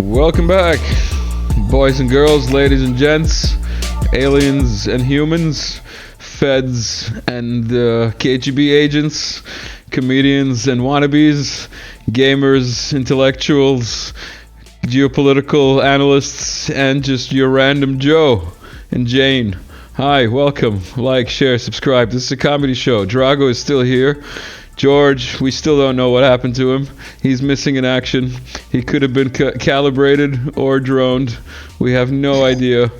Welcome back, boys and girls, ladies and gents, aliens and humans, feds and KGB agents, comedians and wannabes, gamers, intellectuals, geopolitical analysts, and just your random Joe and Jane. Hi, welcome. Like, share, subscribe. This is a comedy show. Drago is still here. George, we still don't know what happened to him. He's missing in action. He could have been calibrated or droned. We have no idea,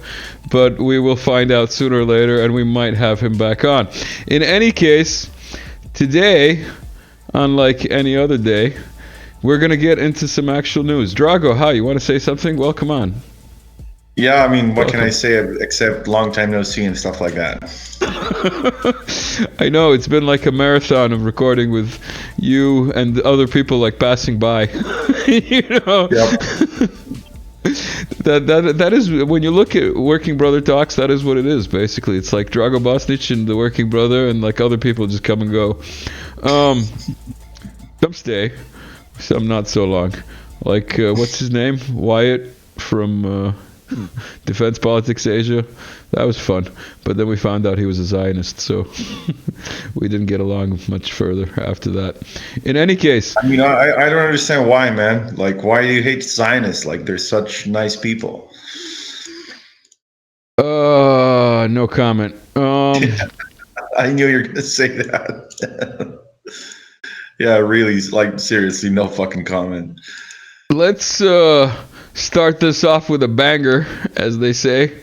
but we will find out sooner or later, and we might have him back on. In any case, today, unlike any other day, we're going to get into some actual news. Drago, hi, you want to say something? Well, come on. Yeah, I mean, what can I say except long time no see and stuff like that? I know, it's been like a marathon of recording with you and other people like passing by. You know? Yep. That is, when you look at Working Brother Talks, that is what it is, basically. It's like Drago Bosnic and the Working Brother, and like other people just come and go. Some stay, some not so long. Like, what's his name? Wyatt from Defense Politics Asia. That was fun, but then we found out he was a Zionist, so we didn't get along much further after that. In any case, I mean, I don't understand why, man. Like, why do you hate Zionists? Like, they're such nice people. No comment. I knew you were gonna say that. Yeah, really, like, seriously, no fucking comment. Let's start this off with a banger, as they say.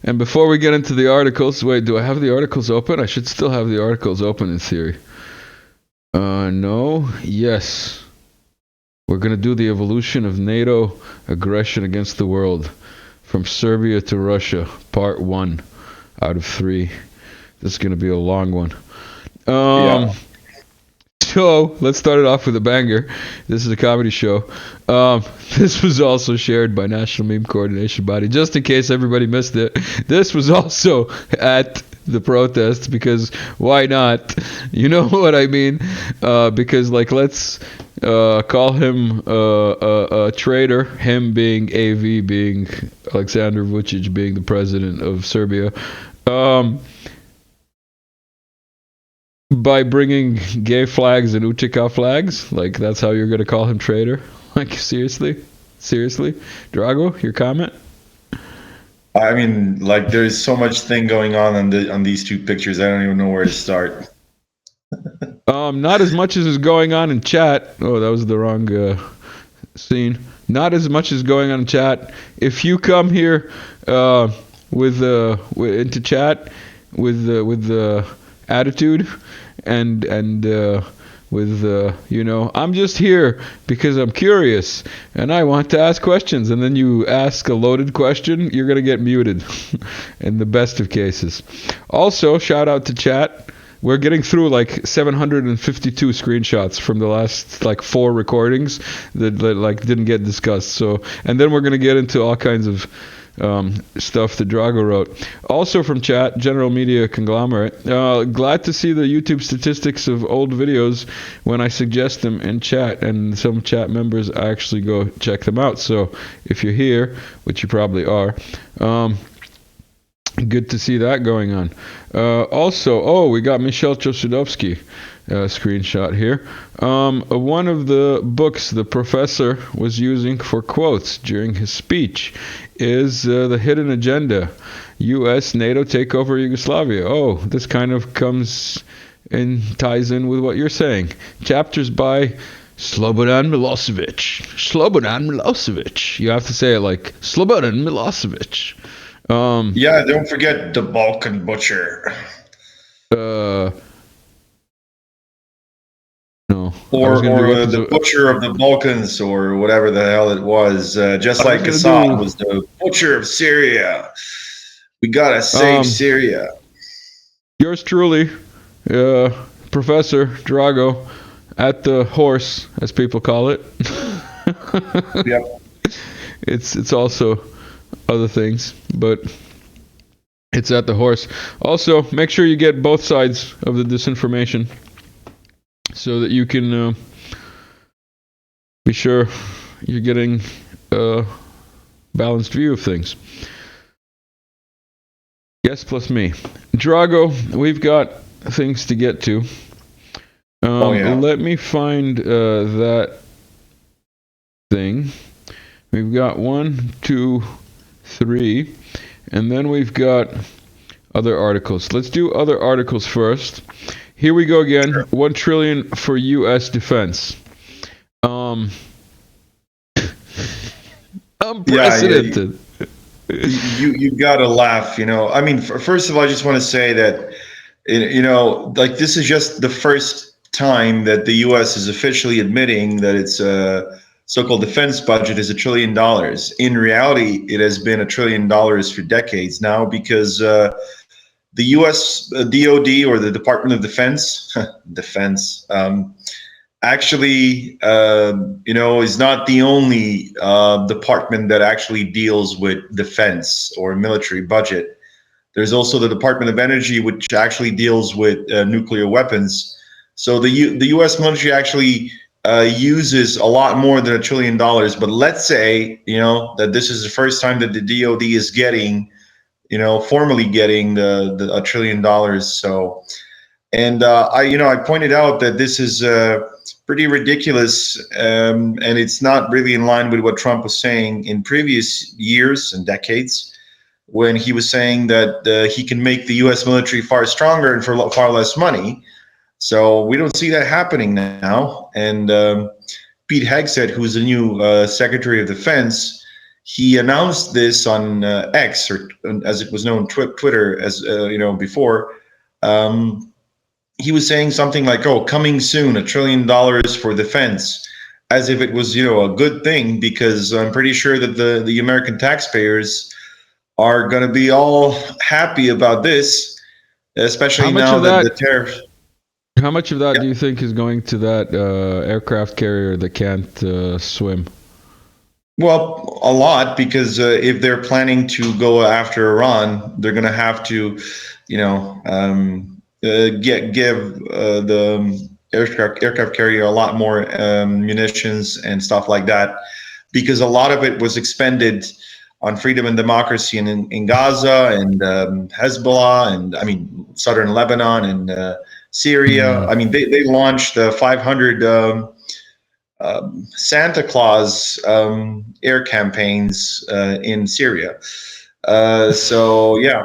And before we get into the articles, wait, do I have the articles open? I should still have the articles open in theory. No. Yes. We're going to do the evolution of NATO aggression against the world. From Serbia to Russia, part 1 out of 3. This is going to be a long one. Yeah. So, let's start it off with a banger. This is a comedy show. This was also shared by National Meme Coordination Body, just in case everybody missed it. This was also at the protest, because why not? You know what I mean? Because, like, let's call him a traitor, him being AV, being Alexander Vučić, being the president of Serbia. By bringing gay flags and UTK flags, like, that's how you're gonna call him traitor? Like, seriously? Drago, your comment? I mean, like, there's so much thing going on these two pictures. I don't even know where to start. Not as much as is going on in chat. Oh, that was the wrong scene. Not as much as going on in chat. If you come here into chat with attitude and with you know, I'm just here because I'm curious and I want to ask questions, and then you ask a loaded question, you're gonna get muted in the best of cases. Also, shout out to chat. We're getting through like 752 screenshots from the last like 4 recordings that like didn't get discussed. So, and then we're gonna get into all kinds of stuff that Drago wrote. Also from chat, General Media Conglomerate. Glad to see the YouTube statistics of old videos when I suggest them in chat, and some chat members actually go check them out. So if you're here, which you probably are, good to see that going on. Also, we got Michel Chosudovsky screenshot here. One of the books the professor was using for quotes during his speech is The Hidden Agenda, U.S. NATO Takeover Yugoslavia. Oh, this kind of ties in with what you're saying. Chapters by Slobodan Milosevic. Slobodan Milosevic. You have to say it like Slobodan Milosevic. Yeah, don't forget the Balkan Butcher. No. Or the Butcher of the Balkans, or whatever the hell it was. Just like Assad was the Butcher of Syria. We gotta save Syria. Yours truly, Professor Drago, at the horse, as people call it. Yep. It's also other things, but it's at the horse. Also, make sure you get both sides of the disinformation, so that you can be sure you're getting balanced view of things. Yes, plus me. Drago, we've got things to get to. Let me find that thing. We've got 1, 2, 3, and then we've got other articles. Let's do other articles first. Here we go again. Sure. $1 trillion for U.S. defense. Unprecedented. You gotta laugh. I mean, first of all, I just want to say that like this is just the first time that the U.S. is officially admitting that its so-called defense budget is $1 trillion. In reality, it has been $1 trillion for decades now, because the U.S. DoD, or the Department of Defense, actually, is not the only department that actually deals with defense or military budget. There's also the Department of Energy, which actually deals with nuclear weapons. So the U.S. military actually uses a lot more than $1 trillion. But let's say, that this is the first time that the DoD is getting, formally getting the $1 trillion. So, and I pointed out that this is pretty ridiculous, and it's not really in line with what Trump was saying in previous years and decades, when he was saying that he can make the U.S. military far stronger and for far less money. So we don't see that happening now. And Pete Hegseth, who's the new Secretary of Defense, he announced this on X, or as it was known, Twitter, as before. He was saying something like, "Oh, coming soon, $1 trillion for defense," as if it was a good thing, because I'm pretty sure that the American taxpayers are going to be all happy about this, especially now that the tariffs. How much of that do you think is going to that aircraft carrier that can't swim? Well, a lot, because if they're planning to go after Iran, they're going to have to, give the aircraft carrier a lot more munitions and stuff like that, because a lot of it was expended on freedom and democracy in Gaza and Hezbollah, and southern Lebanon and Syria. I mean, they launched 500 Santa Claus air campaigns in Syria. So yeah.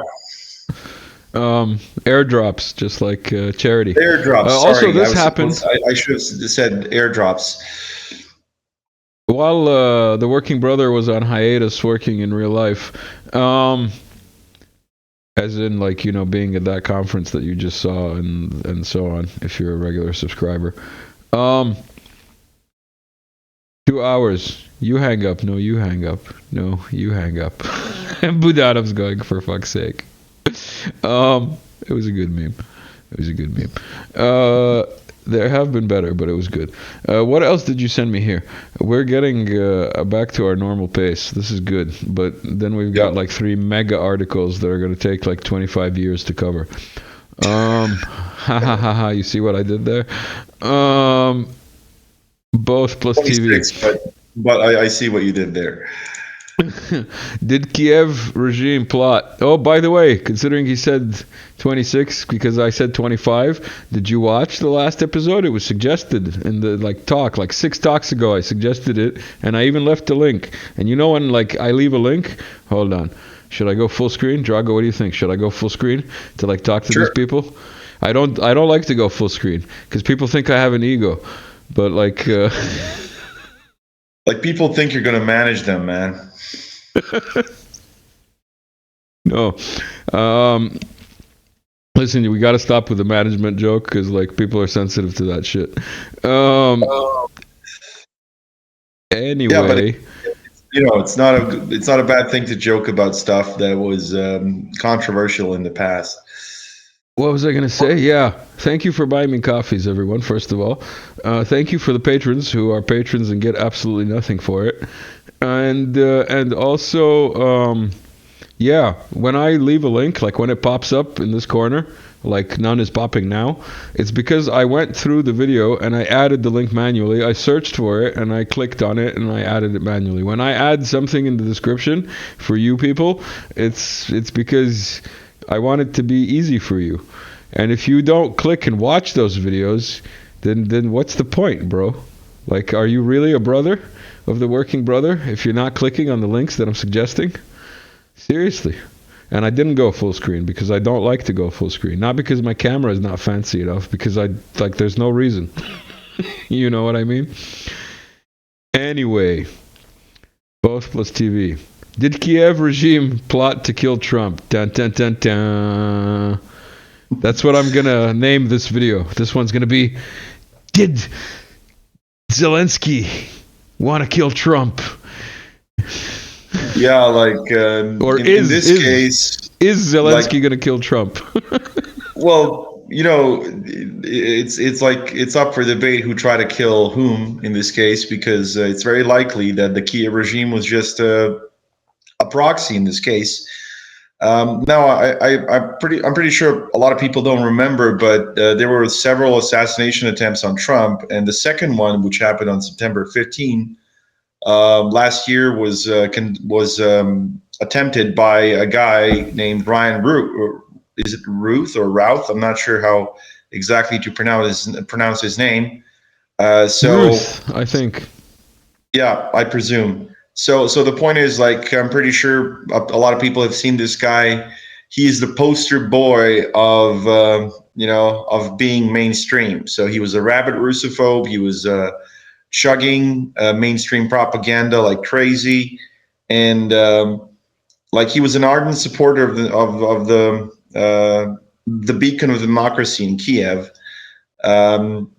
Airdrops, just like charity. Airdrops. Also, this happens. I should have said airdrops. While the working brother was on hiatus working in real life, as in being at that conference that you just saw and so on, if you're a regular subscriber. 2 hours. You hang up. No, you hang up. No, you hang up. And Budanov's going, for fuck's sake. It was a good meme. There have been better, but it was good. What else did you send me here? We're getting back to our normal pace. This is good. But then we've got 3 mega articles that are going to take 25 years to cover. You see what I did there? Both plus TV. But I see what you did there. Did Kiev regime plot? Oh, by the way, considering he said 26 because I said 25, did you watch the last episode? It was suggested in the talk, 6 talks ago. I suggested it, and I even left a link. And when I leave a link, hold on, should I go full screen? Drago, what do you think? Should I go full screen to talk to these people? I don't like to go full screen because people think I have an ego, but people think you're going to manage them, man. No. Listen, we got to stop with the management joke because people are sensitive to that shit. Anyway, yeah, but it's not a bad thing to joke about stuff that was controversial in the past. What was I going to say? Yeah. Thank you for buying me coffees, everyone, first of all. Thank you for the patrons who are patrons and get absolutely nothing for it. And also, when I leave a link, when it pops up in this corner, like none is popping now, it's because I went through the video and I added the link manually. I searched for it and I clicked on it and I added it manually. When I add something in the description for you people, it's because I want it to be easy for you. And if you don't click and watch those videos, then what's the point, bro? Like, are you really a brother of the working brother if you're not clicking on the links that I'm suggesting? Seriously. And I didn't go full screen because I don't like to go full screen. Not because my camera is not fancy enough, because there's no reason. You know what I mean? Anyway, both plus TV. Did Kiev regime plot to kill Trump? Dun, dun, dun, dun. That's what I'm gonna name this video. This one's gonna be, did Zelensky want to kill Trump? Yeah, like or in this case, is Zelensky gonna kill Trump? Well, it's up for debate who tried to kill whom in this case, because it's very likely that the Kiev regime was just a proxy in this case. Now, I'm pretty sure a lot of people don't remember, but there were several assassination attempts on Trump, and the second one, which happened on September 15. Last year was attempted by a guy named Ryan Ruth. Is it Ruth or Routh? I'm not sure how exactly to pronounce his name. Ruth, I think. Yeah, I presume. So the point is, like, I'm pretty sure a lot of people have seen this guy. He's the poster boy of of being mainstream. So he was a rabid Russophobe. He was chugging mainstream propaganda like crazy, and like he was an ardent supporter of the beacon of democracy in Kiev.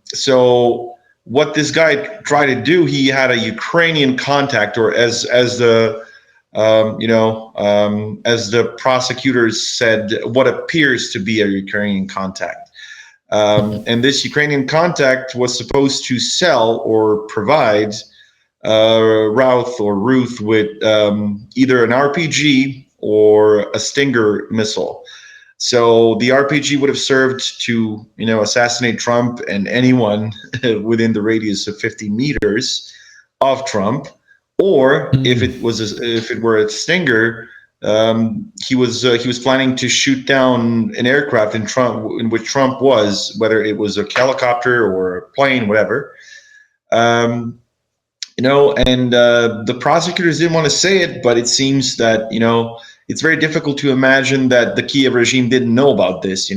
So what this guy tried to do, he had a Ukrainian contact, or as the prosecutors said, what appears to be a Ukrainian contact. And this Ukrainian contact was supposed to sell or provide Routh or Ruth with either an RPG or a Stinger missile. So the RPG would have served to, assassinate Trump and anyone within the radius of 50 meters of Trump. Or if it were a Stinger, he was planning to shoot down an aircraft in which Trump was, whether it was a helicopter or a plane, whatever. And the prosecutors didn't want to say it, but it seems that it's very difficult to imagine that the Kiev regime didn't know about this,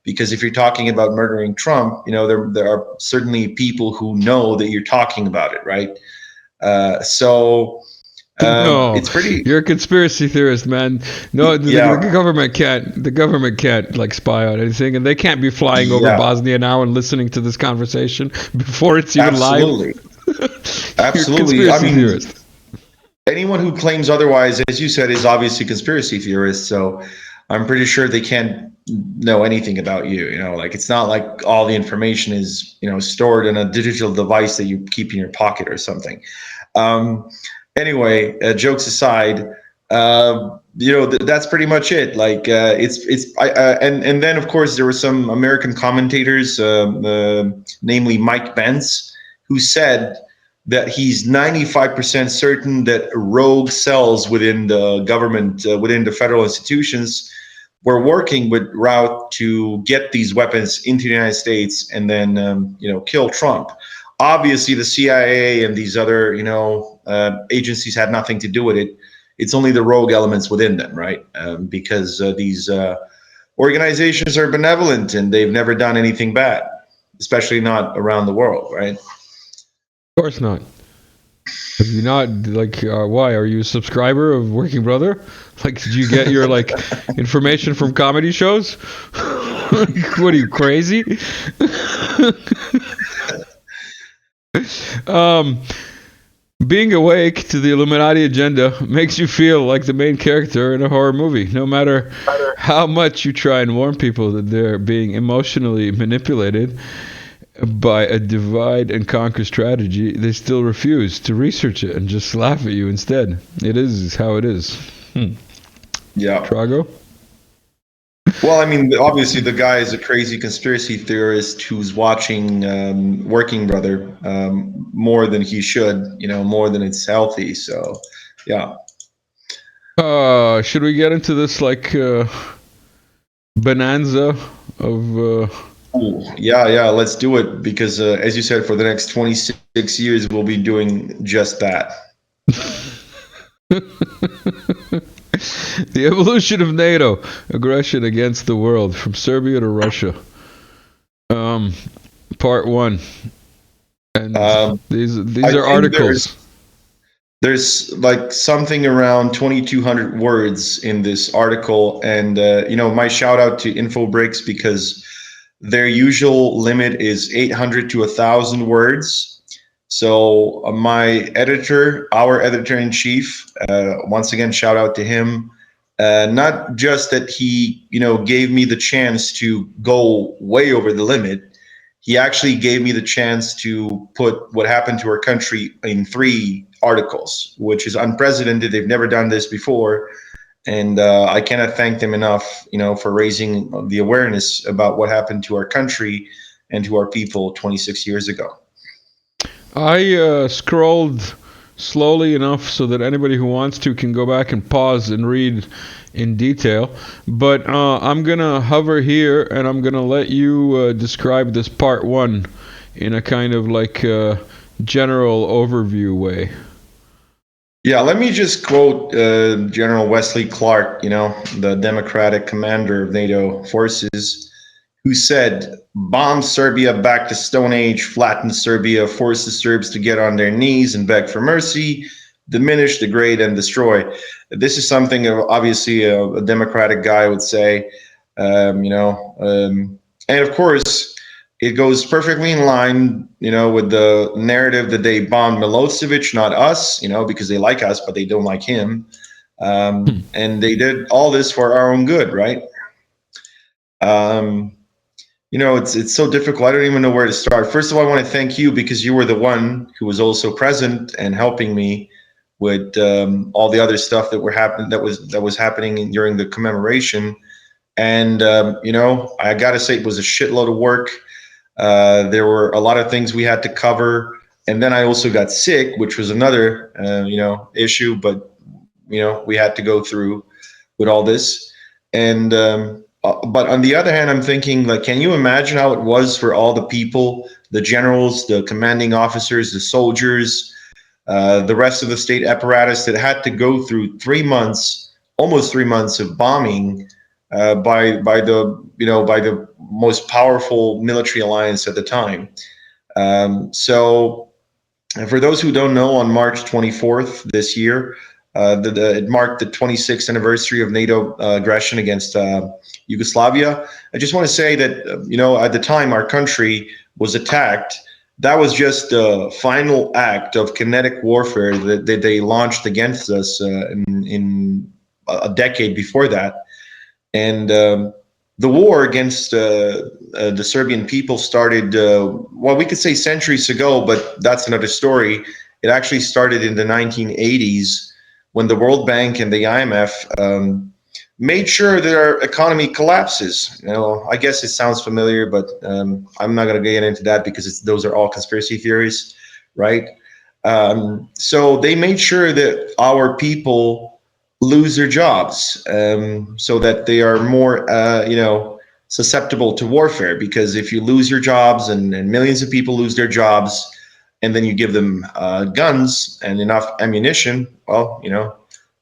because if you're talking about murdering Trump, there are certainly people who know that you're talking about it, right? No, it's pretty. You're a conspiracy theorist, man. No, the government can't. The government can't like spy on anything, and they can't be flying over Bosnia now and listening to this conversation before it's even live. Absolutely. You're a conspiracy theorist. Anyone who claims otherwise, as you said, is obviously a conspiracy theorist. So I'm pretty sure they can't know anything about you. Like, it's not like all the information is, stored in a digital device that you keep in your pocket or something. Anyway, jokes aside, that's pretty much it. Like, and then of course there were some American commentators, namely Mike Pence, who said that he's 95% certain that rogue cells within the government, within the federal institutions, were working with Routh to get these weapons into the United States and then, kill Trump. Obviously, the CIA and these other, agencies had nothing to do with it. It's only the rogue elements within them, right? Because these organizations are benevolent and they've never done anything bad, especially not around the world, right? Of course not. Have you not, why? Are you a subscriber of Working Brother? Like, did you get your, information from comedy shows? What are you, crazy? Being awake to the Illuminati agenda makes you feel like the main character in a horror movie. No matter how much you try and warn people that they're being emotionally manipulated by a divide and conquer strategy, they still refuse to research it and just laugh at you instead. It is how it is. Yeah. Drago? Well, I mean, obviously the guy is a crazy conspiracy theorist who's watching Working Brother more than he should, more than it's healthy. So, yeah. Should we get into this bonanza of Ooh, yeah, let's do it because, as you said, for the next 26 years, we'll be doing just that. the evolution of NATO aggression against the world from Serbia to Russia? Part one, and these I are think articles. there's like something around 2,200 words in this article, and my shout out to InfoBricks because their usual limit is 800 to 1,000 words. So our editor in chief, once again, shout out to him. Not just that he, gave me the chance to go way over the limit. He actually gave me the chance to put what happened to our country in 3 articles, which is unprecedented. They've never done this before. And I cannot thank them enough, for raising the awareness about what happened to our country and to our people 26 years ago. I scrolled slowly enough so that anybody who wants to can go back and pause and read in detail. But I'm going to hover here and I'm going to let you describe this part one in a kind of general overview way. Yeah, let me just quote General Wesley Clark, the Democratic commander of NATO forces, who said, "Bomb Serbia back to Stone Age, flatten Serbia, force the Serbs to get on their knees and beg for mercy, diminish, degrade, and destroy." This is something obviously a Democratic guy would say, and of course, it goes perfectly in line, with the narrative that they bombed Milosevic, not us, because they like us, but they don't like him. And they did all this for our own good, right? It's so difficult. I don't even know where to start. First of all, I want to thank you because you were the one who was also present and helping me with all the other stuff that was happening during the commemoration. And I got to say, it was a shitload of work. There were a lot of things we had to cover, and then I also got sick, which was another issue. But we had to go through with all this, and but on the other hand, I'm thinking, can you imagine how it was for all the people, the generals, the commanding officers, the soldiers, the rest of the state apparatus that had to go through 3 months, almost 3 months of bombing by the most powerful military alliance at the time. So, for those who don't know, on March 24th this year, it marked the 26th anniversary of NATO aggression against Yugoslavia. I just want to say that at the time our country was attacked. That was just the final act of kinetic warfare that they launched against us in a decade before that. And the war against the Serbian people started, we could say centuries ago, but that's another story. It actually started in the 1980s when the World Bank and the IMF made sure that our economy collapses. I guess it sounds familiar, but I'm not going to get into that because those are all conspiracy theories, right? So they made sure that our people lose their jobs so that they are more susceptible to warfare, because if you lose your jobs and millions of people lose their jobs and then you give them guns and enough ammunition, well,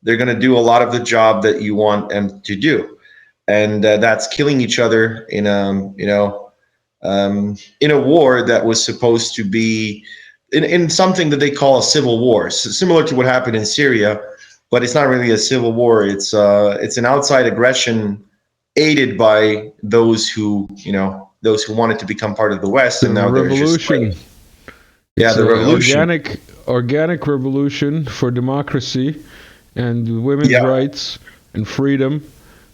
they're going to do a lot of the job that you want them to do, and that's killing each other in a war that was supposed to be in something that they call a civil war, similar to what happened in Syria. But it's not really a civil war. It's an outside aggression aided by those who wanted to become part of the West, and now revolution. They're just the revolution. Organic revolution for democracy and women's rights and freedom.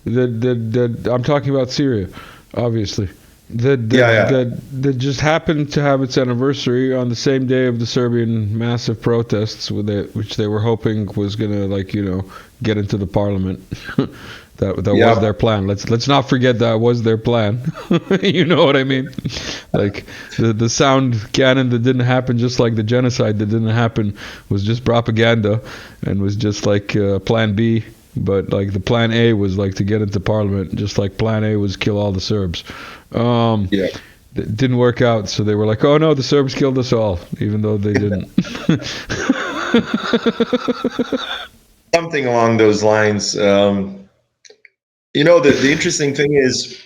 That I'm talking about Syria, obviously. That just happened to have its anniversary on the same day of the Serbian massive protests, which they were hoping was gonna get into the parliament. That Yeah. was their plan. Let's not forget that was their plan. You know what I mean? Like the sound cannon that didn't happen, just like the genocide that didn't happen, was just propaganda, and was just like Plan B. But like the Plan A was like to get into parliament, just like Plan A was kill all the Serbs. Yeah. It didn't work out, so they were like, "Oh no, the Serbs killed us all," even though they didn't. Something along those lines. The interesting thing is,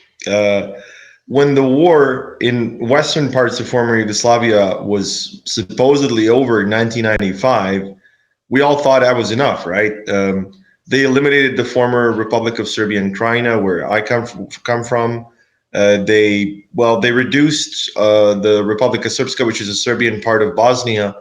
when the war in western parts of former Yugoslavia was supposedly over in 1995, we all thought that was enough, right? They eliminated the former Republic of Serbia and Krajina, where I come from. They reduced the Republika Srpska, which is a Serbian part of Bosnia,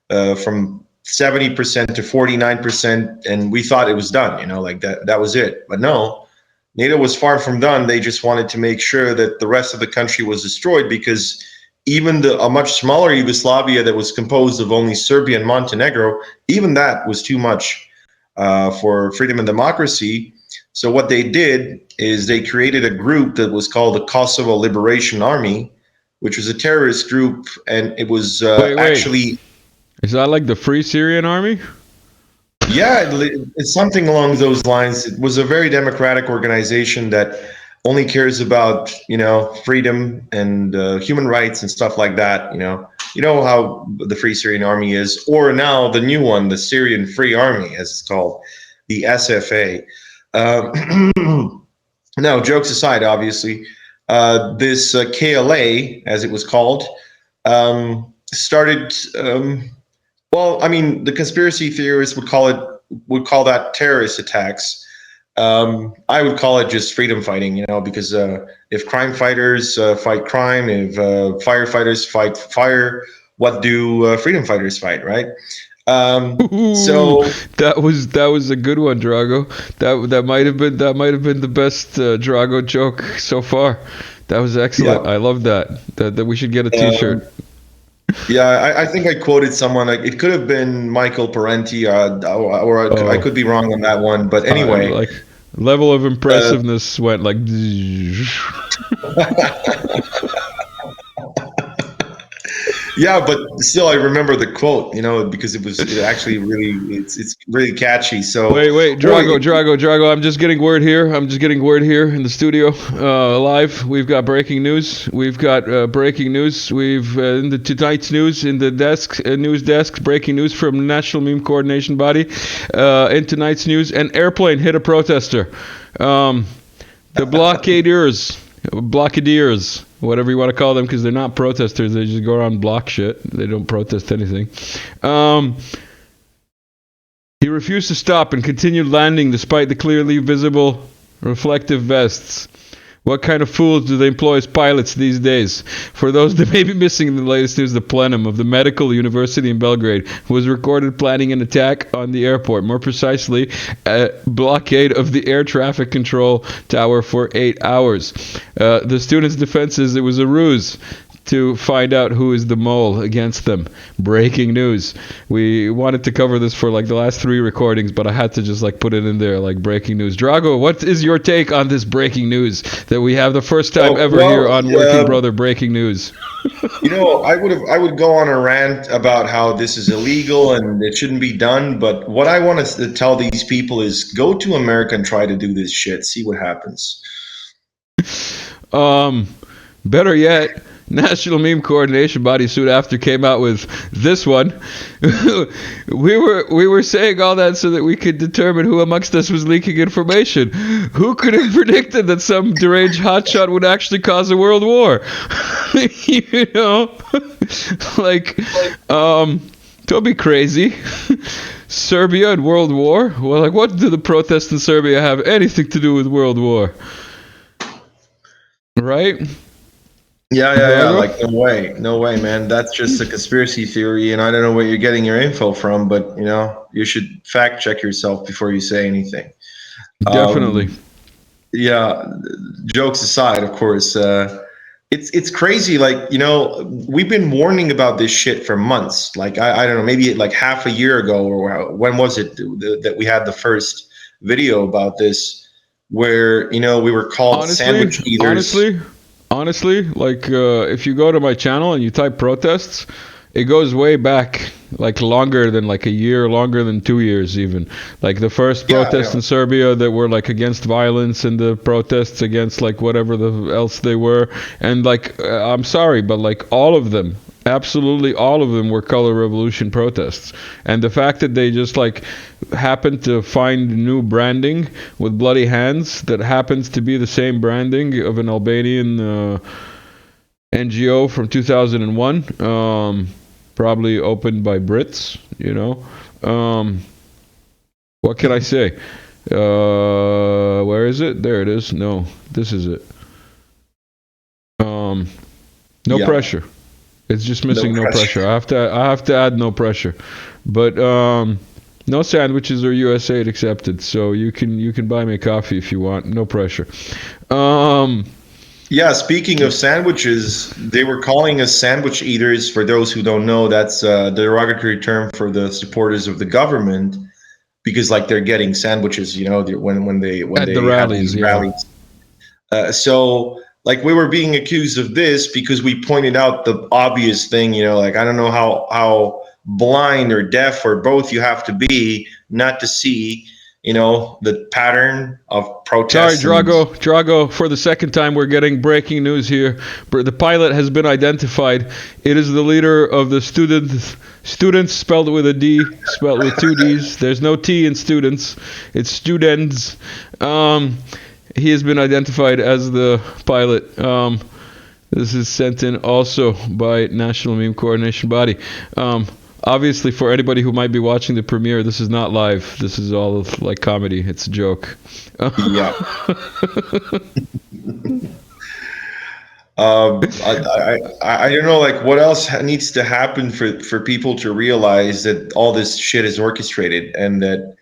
from 70% to 49%, and we thought it was done. Like that was it. But no, NATO was far from done. They just wanted to make sure that the rest of the country was destroyed, because even a much smaller Yugoslavia that was composed of only Serbia and Montenegro, even that was too much for freedom and democracy. So what they did is they created a group that was called the Kosovo Liberation Army, which was a terrorist group, and it was Wait. actually... Is that like the Free Syrian Army? Yeah, it's something along those lines. It was a very democratic organization that only cares about, freedom and human rights and stuff like that. You know how the Free Syrian Army is, or now the new one, the Syrian Free Army, as it's called, the SFA. Now, jokes aside, obviously, this KLA, as it was called, started. Well, I mean, the conspiracy theorists would call that terrorist attacks. I would call it just freedom fighting, because if crime fighters fight crime, if firefighters fight fire, what do freedom fighters fight, right? So that was a good one, Drago. That might have been the best Drago joke so far. That was excellent. Yeah. I love that. That we should get a T-shirt. Yeah, I think I quoted someone, like it could have been Michael Parenti, or I could be wrong on that one. But anyway, like level of impressiveness went like. Yeah, but still, I remember the quote, because it's really catchy. So wait, Drago. I'm just getting word here. In the studio, live. We've got breaking news. We've in the tonight's news in the news desk. Breaking news from National Meme Coordination Body. In tonight's news, an airplane hit a protester. The blockadiers, whatever you want to call them, because they're not protesters. They just go around and block shit. They don't protest anything. He refused to stop and continued landing despite the clearly visible reflective vests. What kind of fools do they employ as pilots these days? For those that may be missing in the latest news, the plenum of the Medical University in Belgrade was recorded planning an attack on the airport. More precisely, a blockade of the air traffic control tower for 8 hours. The students' defense is it was a ruse to find out who is the mole against them. Breaking news. We wanted to cover this for like the last 3 recordings, but I had to just like put it in there, like breaking news. Drago, what is your take on this breaking news that we have the first time ever here on Working Brother Breaking News? I would go on a rant about how this is illegal and it shouldn't be done. But what I want to tell these people is go to America and try to do this shit. See what happens. Better yet, National Meme Coordination Body soon after came out with this one. we were saying all that so that we could determine who amongst us was leaking information. Who could have predicted that some deranged hotshot would actually cause a world war? Don't be crazy. Serbia and World War? Well, like, what do the protests in Serbia have anything to do with World War? Right? Yeah. Like, no way, man. That's just a conspiracy theory, and I don't know where you're getting your info from. But you should fact check yourself before you say anything. Definitely. Yeah. Jokes aside, of course, it's crazy. Like, we've been warning about this shit for months. Like, I don't know, maybe like half a year ago, or when was it that we had the first video about this? where we were called sandwich eaters. Honestly, like if you go to my channel and you type protests, it goes way back, like longer than like a year, longer than 2 years even. Like the first protests in Serbia that were like against violence, and the protests against like whatever else they were. And like, I'm sorry, but like all of them, absolutely all of them were color revolution protests. And the fact that they just like happened to find new branding with bloody hands that happens to be the same branding of an Albanian NGO from 2001, probably opened by Brits, what can I say? Where is it? There it is. No, this is it. No pressure. It's just missing no pressure. I have to add no pressure. But no sandwiches or USAID accepted. So you can buy me a coffee if you want. No pressure. Yeah, speaking of sandwiches, they were calling us sandwich eaters. For those who don't know, that's the derogatory term for the supporters of the government, because like they're getting sandwiches, when they rallies, have these rallies. So like we were being accused of this because we pointed out the obvious thing, like I don't know how blind or deaf or both you have to be not to see the pattern of protests. Sorry, Drago, for the second time we're getting breaking news here. The pilot has been identified. It is the leader of the students, spelled with a D, spelled with two Ds. There's no T in students. It's students. He has been identified as the pilot. This is sent in also by National Meme Coordination Body. Obviously, for anybody who might be watching the premiere, this is not live. This is all like comedy. It's a joke. Yeah. I don't know, like what else needs to happen for people to realize that all this shit is orchestrated, and that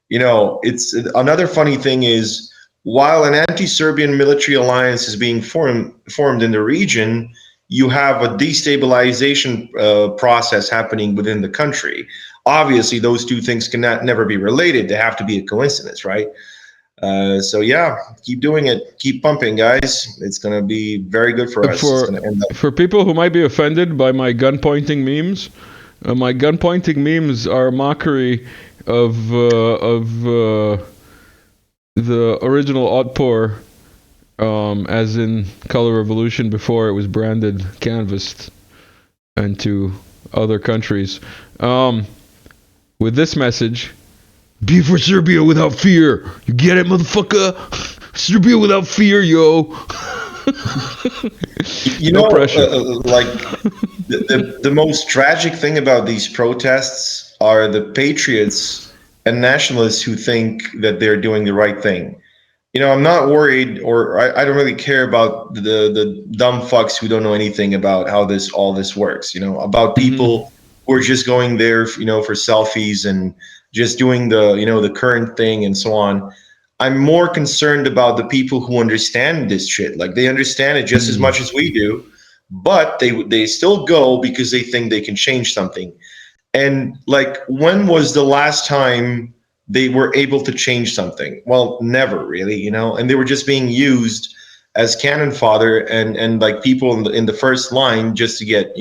it's another funny thing is, while an anti-Serbian military alliance is being formed in the region, you have a destabilization process happening within the country. Obviously, those two things cannot never be related. They have to be a coincidence, right? So yeah, keep doing it. Keep pumping, guys. It's going to be very good for us. For people who might be offended by my gun pointing memes, my gun pointing memes are a mockery of the original Otpor, as in Color Revolution before it was branded, canvassed into other countries, with this message: be for Serbia without fear. You get it, motherfucker? Serbia without fear, yo. No pressure. Like the most tragic thing about these protests are the patriots and nationalists who think that they're doing the right thing. I'm not worried, or I don't really care about the dumb fucks who don't know anything about how all this works. About people who are just going there, for selfies and just doing the current thing and so on. I'm more concerned about the people who understand this shit. Like they understand it just as much as we do, but they still go because they think they can change something. And like, when was the last time they were able to change something? Well, never really, and they were just being used as cannon fodder and like people in the first line just to get,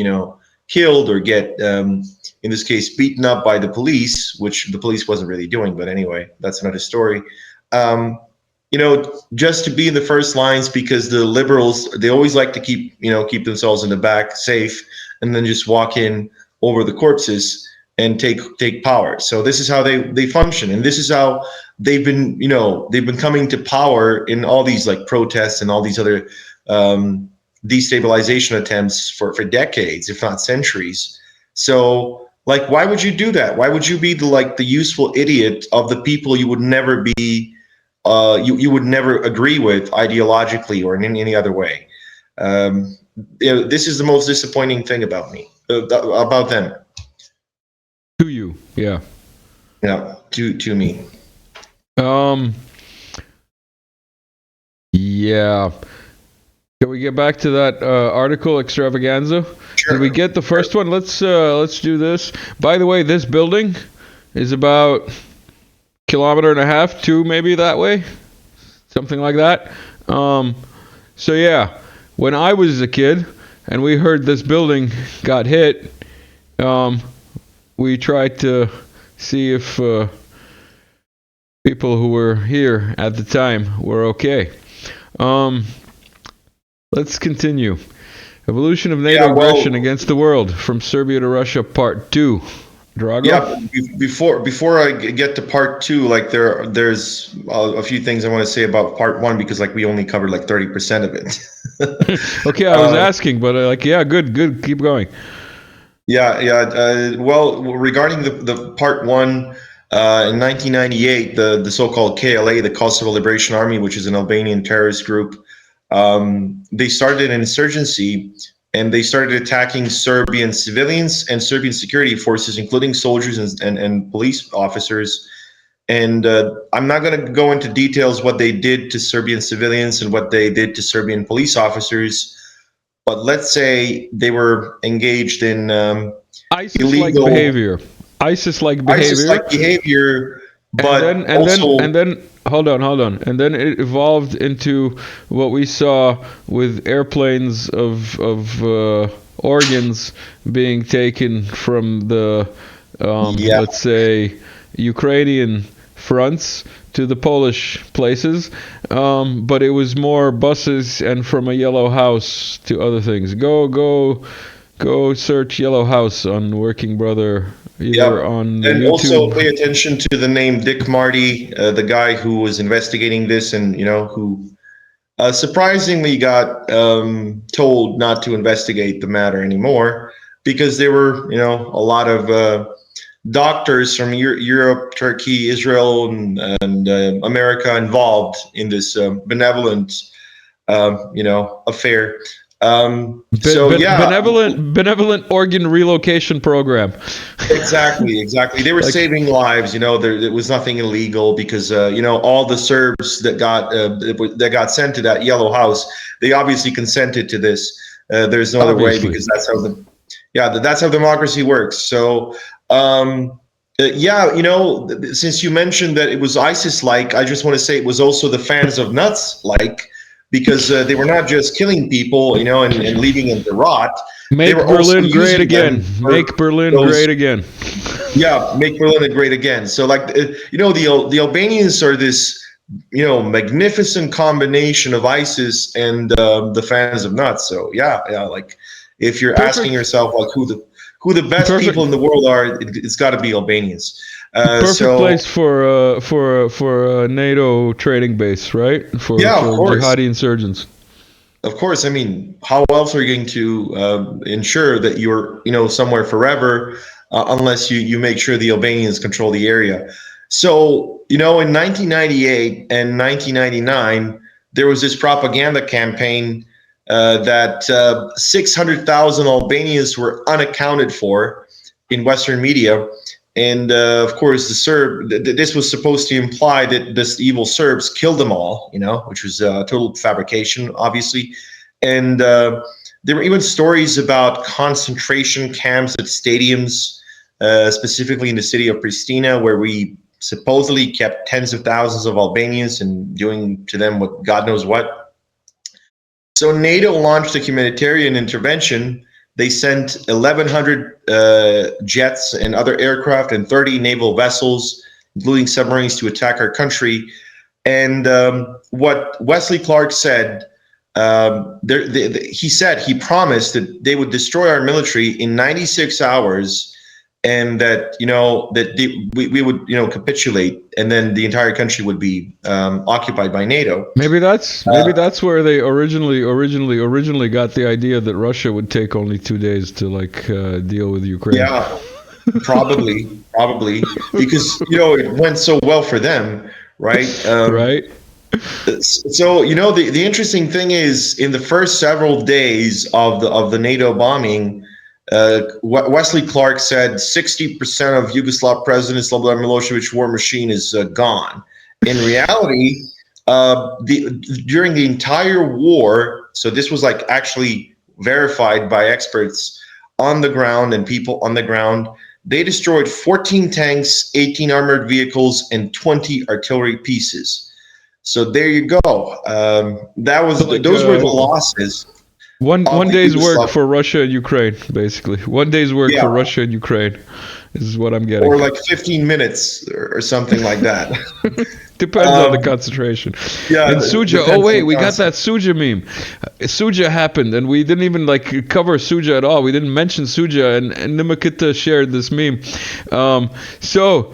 killed or get, in this case, beaten up by the police, which the police wasn't really doing. But anyway, that's another story. Just to be in the first lines because the liberals, they always like to keep themselves in the back safe and then just walk in over the corpses and take power. So this is how they function, and this is how they've been coming to power in all these like protests and all these other destabilization attempts for decades, if not centuries. So like, why would you do that? Why would you be the useful idiot of the people you would never be you would never agree with ideologically or in any other way? This is the most disappointing thing about them. To you, yeah. Yeah, to me. Yeah. Can we get back to that article extravaganza? Sure. Did we get the first one? Let's do this. By the way, this building is about 1.5 kilometers, 2 maybe that way. something like that. So yeah, when I was a kid and we heard this building got hit, we tried to see if people who were here at the time were okay. Um, let's continue. Evolution of NATO Yeah, aggression well, against the world, from Serbia to Russia, Part 2. Drago? yeah. Before I get to part two, like there's a few things I want to say about part one because like we only covered like 30% of it. Okay, I was uh, asking, but like, yeah, good, good, keep going. yeah, yeah. Well, regarding the part one, in 1998, the so-called KLA, the Kosovo Liberation Army, which is an Albanian terrorist group, they started an insurgency and they started attacking Serbian civilians and Serbian security forces, including soldiers and police officers. And I'm not going to go into details what they did to Serbian civilians and what they did to Serbian police officers, but let's say they were engaged in ISIS-like illegal behavior. ISIS-like behavior. ISIS-like behavior, And but then and then also and then hold on. And then it evolved into what we saw with airplanes of organs being taken from the yeah, let's say Ukrainian fronts to the Polish places, but it was more buses and from a yellow house to other things. Go search Yellow House on Working Brother, yeah. either on the And also YouTube. pay attention to the name Dick Marty, the guy who was investigating this and, who surprisingly got told not to investigate the matter anymore because there were, a lot of doctors from Europe, Turkey, Israel, and America involved in this benevolent, affair. So yeah, Benevolent organ relocation program. exactly. They were Like, saving lives. There was nothing illegal because all the Serbs that got sent to that yellow house, they obviously consented to this. There's no other way obviously. because that's how democracy works. So. Yeah, since you mentioned that it was ISIS-like, I just want to say it was also the fans of nuts-like, because they were not just killing people, and leaving them to rot. They Make were also Berlin great using them again. for Make Berlin those. great again. Yeah, make Berlin great again. So, like, the Albanians are this, magnificent combination of ISIS and the fans of nuts. So, yeah, like, if you're asking Perfect. yourself, like, who the best people Perfect. in the world are, it's got to be Albanians. Perfect So, place for a NATO trading base, right? For yeah, of course. jihadi insurgents. Of course, I mean, how else are you going to ensure that you're, somewhere forever, unless you make sure the Albanians control the area? So, in 1998 and 1999, there was this propaganda campaign that 600,000 Albanians were unaccounted for in Western media. And of course, this was supposed to imply that this evil Serbs killed them all, which was total fabrication, obviously. And there were even stories about concentration camps at stadiums, specifically in the city of Pristina, where we supposedly kept tens of thousands of Albanians and doing to them what God knows what. So NATO launched a humanitarian intervention. They sent 1,100 jets and other aircraft and 30 naval vessels, including submarines, to attack our country. And what Wesley Clark said, he promised that they would destroy our military in 96 hours, and that we would capitulate, and then the entire country would be occupied by NATO. Maybe that's where they originally got the idea that Russia would take only 2 days to deal with Ukraine. Yeah, probably, because it went so well for them, right? Right? So the interesting thing is, in the first several days of the NATO bombing, Wesley Clark said 60% of Yugoslav President Slobodan Milosevic war machine is gone. In reality, during the entire war, so this was like actually verified by experts on the ground and people on the ground, they destroyed 14 tanks, 18 armored vehicles, and 20 artillery pieces. So there you go. Those were the losses. One day's work Yugoslavia. for Russia and Ukraine, basically. One day's work Yeah. for Russia and Ukraine is what I'm getting. Or like 15 minutes or something like that. Depends on the concentration. Yeah. And Suja, oh wait, we got that Suja meme. Suja happened, and we didn't even like cover Suja at all. We didn't mention Suja, and Nimakita shared this meme. So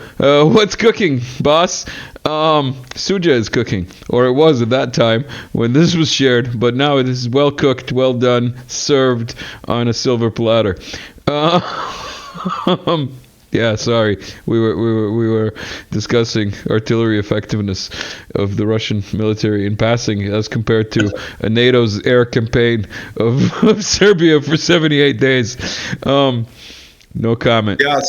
what's cooking, boss? Suja is cooking, or it was at that time when this was shared, but now it is well cooked, well done, served on a silver platter. Yeah, sorry. We were discussing artillery effectiveness of the Russian military in passing as compared to NATO's air campaign of Serbia for 78 days. No comment. Yeah.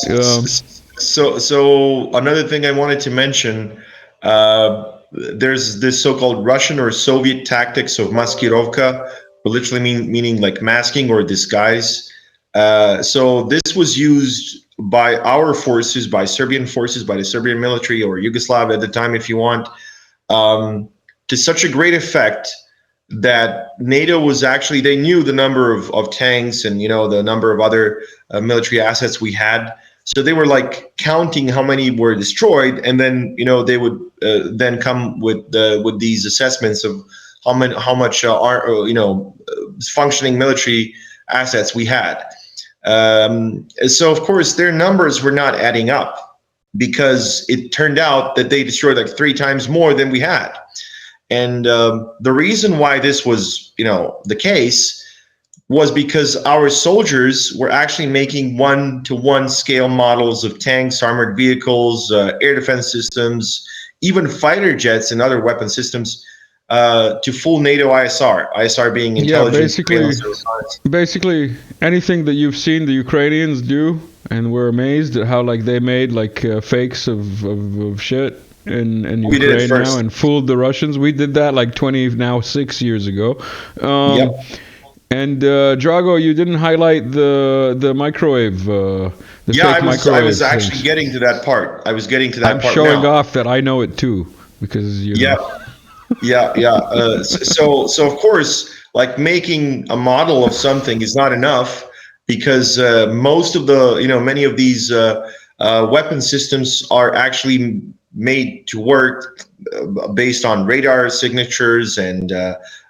So another thing I wanted to mention, there's this so-called Russian or Soviet tactics of maskirovka, literally meaning like masking or disguise. So this was used by our forces, by Serbian forces, by the Serbian military or Yugoslavia at the time, if you want, to such a great effect that NATO was actually, they knew the number of tanks and, the number of other military assets we had. So they were like counting how many were destroyed, and then, they would then come with these assessments of how much functioning military assets we had. So of course their numbers were not adding up, because it turned out that they destroyed like 3 times more than we had. And the reason why this was, the case was because our soldiers were actually making 1-to-1 scale models of tanks, armored vehicles, air defense systems, even fighter jets and other weapon systems, to full NATO ISR being intelligence. Yeah, basically anything that you've seen the Ukrainians do, and we're amazed at how like they made like fakes of shit in Ukraine now and fooled the Russians. We did that like 6 years ago. Yep. And Drago, you didn't highlight the microwave. I was actually getting to that part. I'm showing off that I know it too, because Yeah. So of course, like making a model of something is not enough, because most of the, many of these weapon systems are actually made to work based on radar signatures and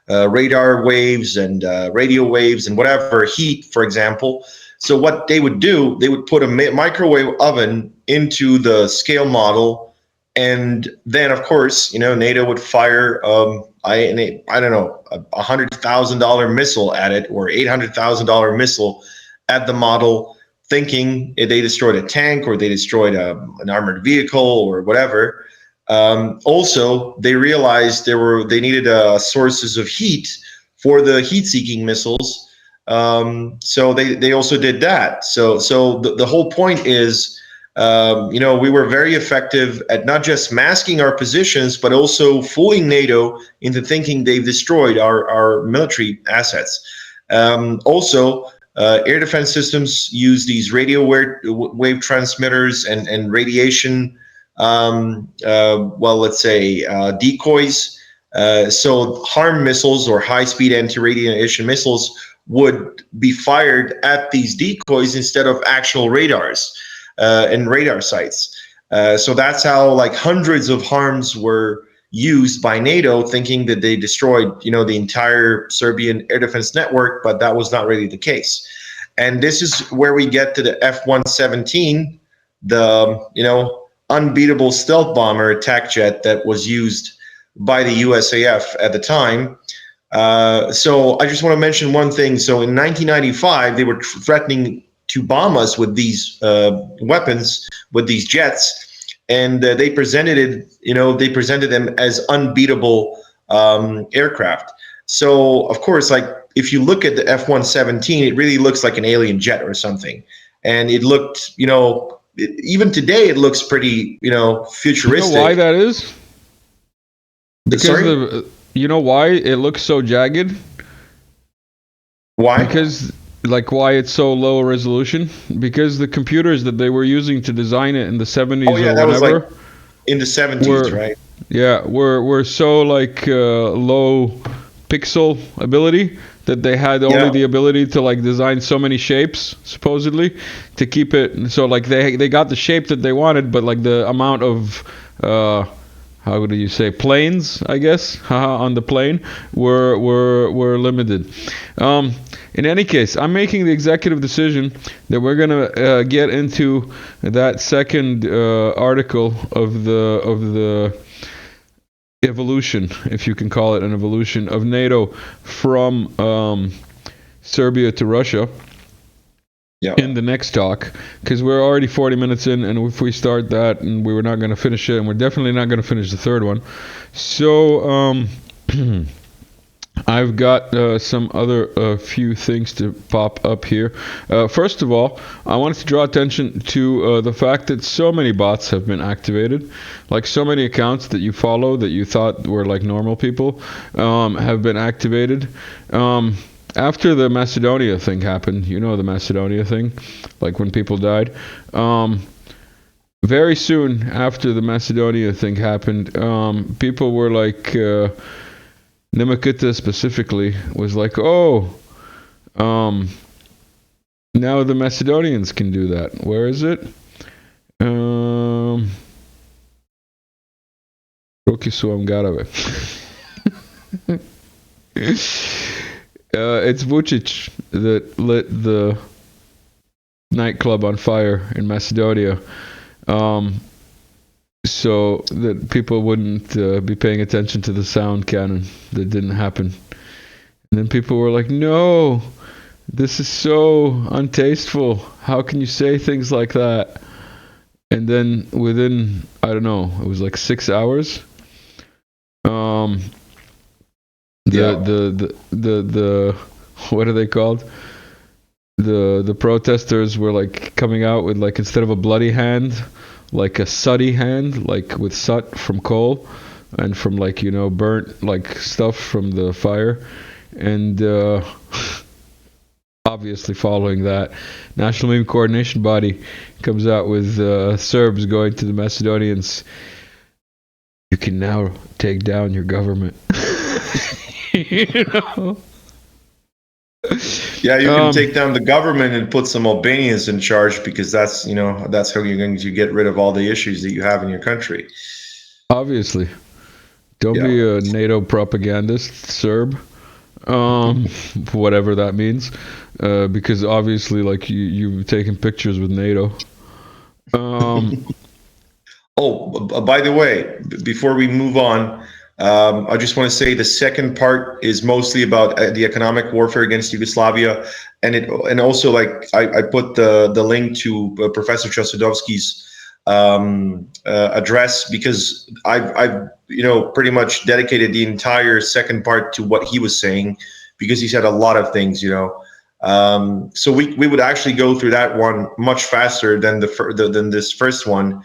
radar waves and radio waves and whatever, heat, for example. So what they would do, they would put a microwave oven into the scale model, and then of course, NATO would fire I don't know, $100,000 missile at it, or $800,000 missile at the model, thinking they destroyed a tank or they destroyed an armored vehicle or whatever. Also, they realized they needed sources of heat for the heat-seeking missiles. So they also did that. So the whole point is, we were very effective at not just masking our positions, but also fooling NATO into thinking they've destroyed our military assets. Also, air defense systems use these radio wave transmitters and radiation, let's say decoys. So harm missiles or high-speed anti-radiation missiles would be fired at these decoys instead of actual radars and radar sites. So that's how like hundreds of harms were used by NATO, thinking that they destroyed, the entire Serbian air defense network, but that was not really the case. And this is where we get to the F-117, the, unbeatable stealth bomber attack jet that was used by the USAF at the time. So I just want to mention one thing. So in 1995, they were threatening to bomb us with these weapons, with these jets, and they presented them as unbeatable aircraft. So of course, like if you look at the F-117, it really looks like an alien jet or something, and it looked, even today it looks pretty, futuristic. You know why that is? Because you know why it looks so jagged? Why? Because why it's so low resolution? Because the computers that they were using to design it in the 70s or that whatever, was in the 70s, right? Yeah, we're so like low pixel ability that they had only Yeah. the ability to like design so many shapes supposedly to keep it so like they got the shape that they wanted, but like the amount of how do you say planes, I guess, on the plane were limited. In any case, I'm making the executive decision that we're gonna get into that second article of the evolution, if you can call it an evolution, of NATO from Serbia to Russia Yeah. in the next talk, because we're already 40 minutes in, and if we start that, and we were not going to finish it, and we're definitely not going to finish the third one. So I've got some other few things to pop up here. First of all, I wanted to draw attention to the fact that so many bots have been activated. Like so many accounts that you follow that you thought were like normal people have been activated. After the Macedonia thing happened, you know the Macedonia thing, like when people died. Very soon after the Macedonia thing happened, people were like... Nimakita specifically was like, oh, now the Macedonians can do that. Where is it? Ruki su vam garave. It's Vucic that lit the nightclub on fire in Macedonia. So that people wouldn't be paying attention to the sound cannon that didn't happen. And then people were like, no, this is so untasteful. How can you say things like that? And then within, I don't know, it was like 6 hours. The what are they called? The protesters were like coming out with like, instead of a bloody hand, like a sooty hand, like with soot from coal and from like, you know, burnt like stuff from the fire. And obviously following that, National Meme Coordination Body comes out with Serbs going to the Macedonians, you can now take down your government. You know? Yeah, you can take down the government and put some Albanians in charge, because that's, you know, that's how you're going to get rid of all the issues that you have in your country. Obviously. Don't be a NATO propagandist, Serb. Whatever that means. Because obviously, like, you've taken pictures with NATO. Oh, by the way, before we move on, I just want to say the second part is mostly about the economic warfare against Yugoslavia, and also like I put the link to Professor Chosudovsky's address, because I've you know pretty much dedicated the entire second part to what he was saying, because he said a lot of things, you know. So we would actually go through that one much faster than than this first one.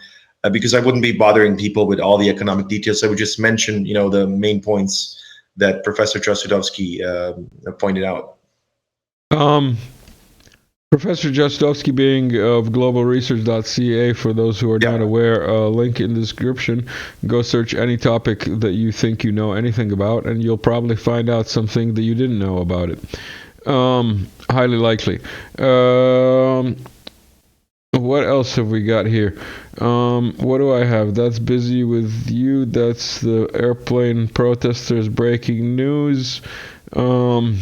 Because I wouldn't be bothering people with all the economic details. I would just mention, you know, the main points that Professor Chosudovsky pointed out. Professor Chosudovsky being of globalresearch.ca, for those who are not aware, link in the description. Go search any topic that you think you know anything about, and you'll probably find out something that you didn't know about it. Highly likely. What else have we got here? What do I have? That's busy with you. That's the airplane protesters breaking news. Yeah,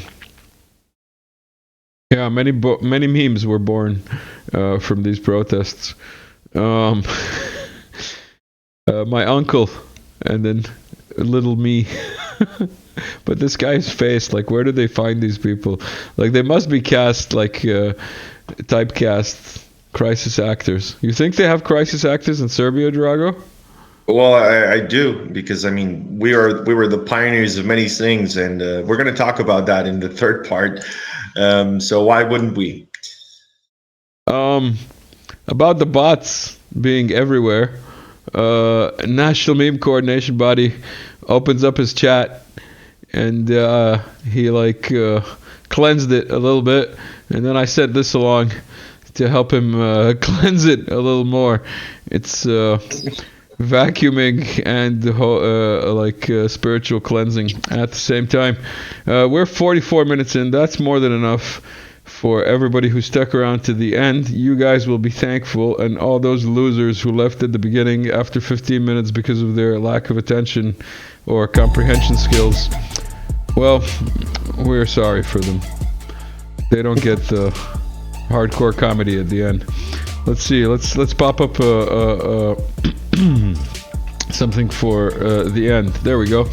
many memes were born from these protests. My uncle, and then little me. But this guy's face, like, where do they find these people? Like, they must be cast, like, typecast crisis actors. You think they have crisis actors in Serbia, Drago? Well, I do, because I mean we were the pioneers of many things, and we're going to talk about that in the third part. So why wouldn't we? About the bots being everywhere, National Meme Coordination Body opens up his chat, and he like cleansed it a little bit, and then I sent this along to help him cleanse it a little more. It's vacuuming and the whole spiritual cleansing at the same time. We're 44 minutes in. That's more than enough for everybody who stuck around to the end. You guys will be thankful, and all those losers who left at the beginning after 15 minutes because of their lack of attention or comprehension skills, well, we're sorry for them. They don't get the hardcore comedy at the end. Let's see. Let's pop up something for the end. There we go.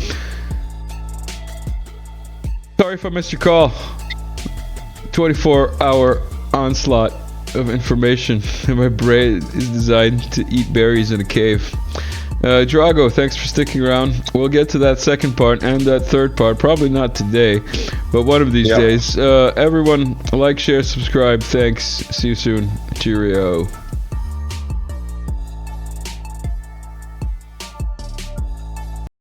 Sorry if I missed your call. 24-hour onslaught of information, and my brain is designed to eat berries in a cave. Drago, thanks for sticking around. We'll get to that second part and that third part, probably not today, but one of these days. Everyone, like, share, subscribe. Thanks. See you soon. Cheerio.